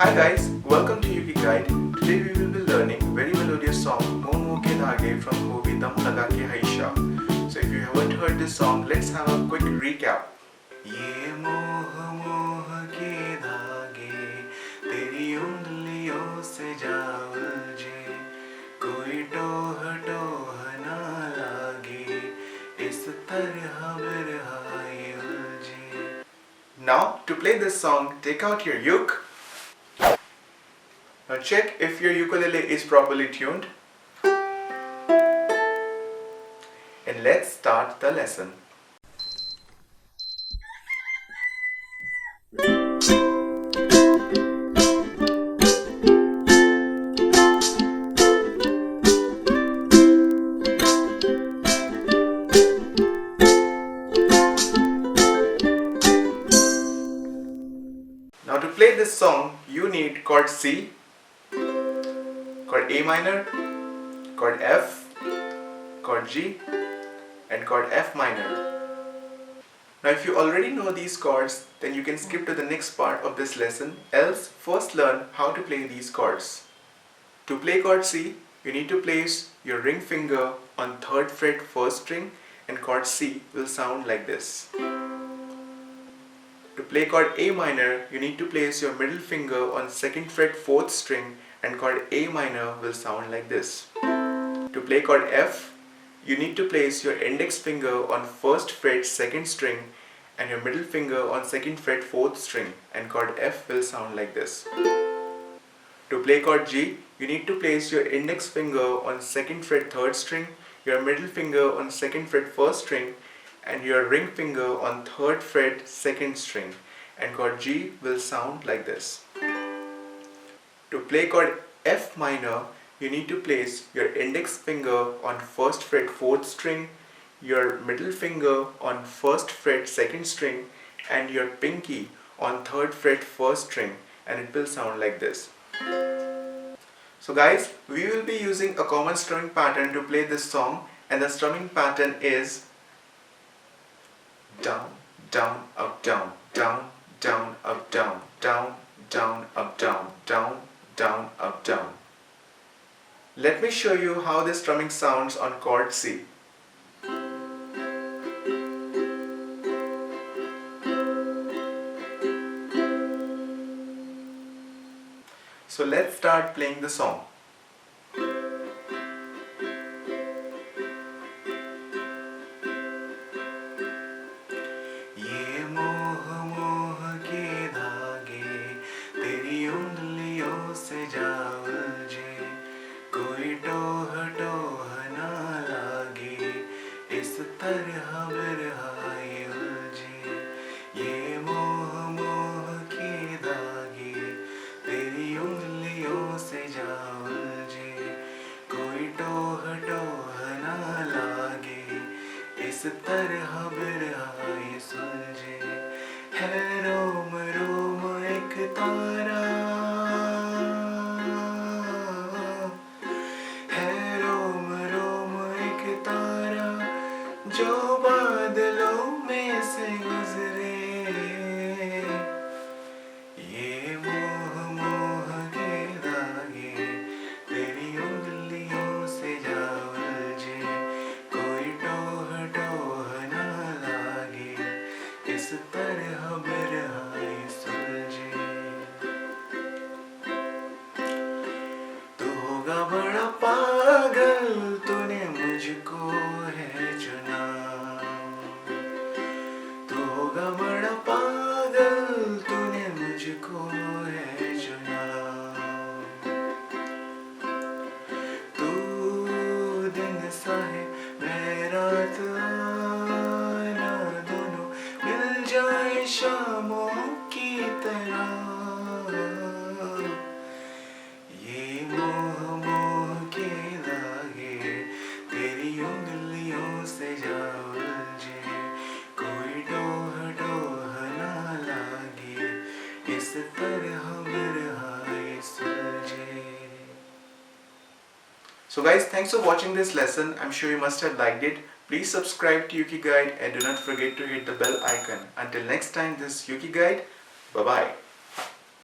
Hi guys, welcome to ukeguide. Today we will be learning very melodious song Moh Moh Ke Dhaage from movie Dum Laga Ke Haisha. So if you haven't heard this song, let's have a quick recap. ये मोह मोह के धागे तेरी उंगलियों से जा उलझे कोई टोह टोह ना लागे इस तरह बिरहा ये उलझे. Now to play this song, take out your uke. Now check if your ukulele is properly tuned. And let's start the lesson. Now to play this song, you need chord C, chord A minor, chord F, chord G, and chord F minor. Now if you already know these chords, then you can skip to the next part of this lesson, else first learn how to play these chords. To play chord C, you need to place your ring finger on 3rd fret 1st string and chord C will sound like this. To play chord A minor, you need to place your middle finger on 2nd fret 4th string and chord A minor will sound like this. To play chord F, you need to place your index finger on 1st fret 2nd string and your middle finger on 2nd fret 4th string and chord F will sound like this. To play chord G, you need to place your index finger on 2nd fret 3rd string, your middle finger on 2nd fret 1st string and your ring finger on 3rd fret 2nd string and chord G will sound like this. To play chord F minor, you need to place your index finger on 1st fret 4th string, your middle finger on 1st fret 2nd string and your pinky on 3rd fret 1st string and it will sound like this. So guys, we will be using a common strumming pattern to play this song and the strumming pattern is down, down, up, down, down, down, up, down, down, down, up, down, down, down, up, down. Let me show you how this strumming sounds on chord C. So let's start playing the song. ये मोह मोह के धागे तेरी उंगलियों से जा उलझे कोई टोह टोह ना लागे इस तरह बिरहा ये उलझे ये मोह मोह के धागे तेरी उंगलियों से जा उलझे कोई टोह टोह ना लागे इस तरह बिरहा ये सुलझे है रोम रोम एक तारा है रोम रोम एक तारा जो बादलों में से गुजरे ये मोह मोह के धागे तेरी उंगलियों से जा उलझे कोई टोह टोह ना लागे इस तरह बिरहा ये सुलझे. तू होगा बड़ा पागल तूने मुझको है चुना तू होगा बड़ा पागल तूने मुझको है चुना तू दिन सा है मैं रात आना दोनों मिल जाए शामों की तरह ये मोह मोह के धागे तेरी उंगलियों से जा उलझे कोई टोह टोह ना लागे इस तरह बिरहा ये सुलझे. So guys, thanks for watching this lesson. I'm sure you must have liked it. Please subscribe to ukeguide and do not forget to hit the bell icon. Until next time, this is ukeguide. Bye bye.